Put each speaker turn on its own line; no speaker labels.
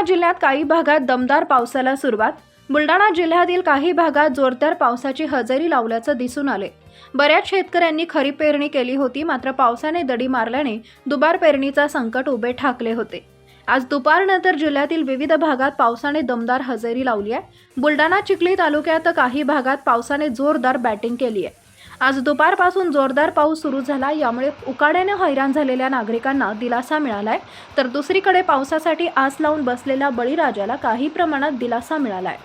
जिल्ह्यात काही भागात दमदार पावसाला सुरुवात. बुलढाणा जिल्ह्यातील काही भागात जोरदार पावसाची हजेरी लावल्याचं दिसून आले. बऱ्याच शेतकऱ्यांनी खरीप पेरणी केली होती, मात्र पावसाने दडी मारल्याने दुबार पेरणीचा संकट उभे ठाकले होते. आज दुपारनंतर जिल्ह्यातील विविध भागात पावसाने दमदार हजेरी लावली आहे. बुलढाणा चिखली तालुक्यात काही भागात पावसाने जोरदार बॅटिंग केली आहे. आज दुपारपासून जोरदार पाऊस सुरू झाला, यामुळे उकाड्याने हैराण झालेल्या नागरिकांना दिलासा मिळालाय. तर दुसरीकडे पावसासाठी आस लावून बसलेल्या बळीराजाला काही प्रमाणात दिलासा मिळालाय.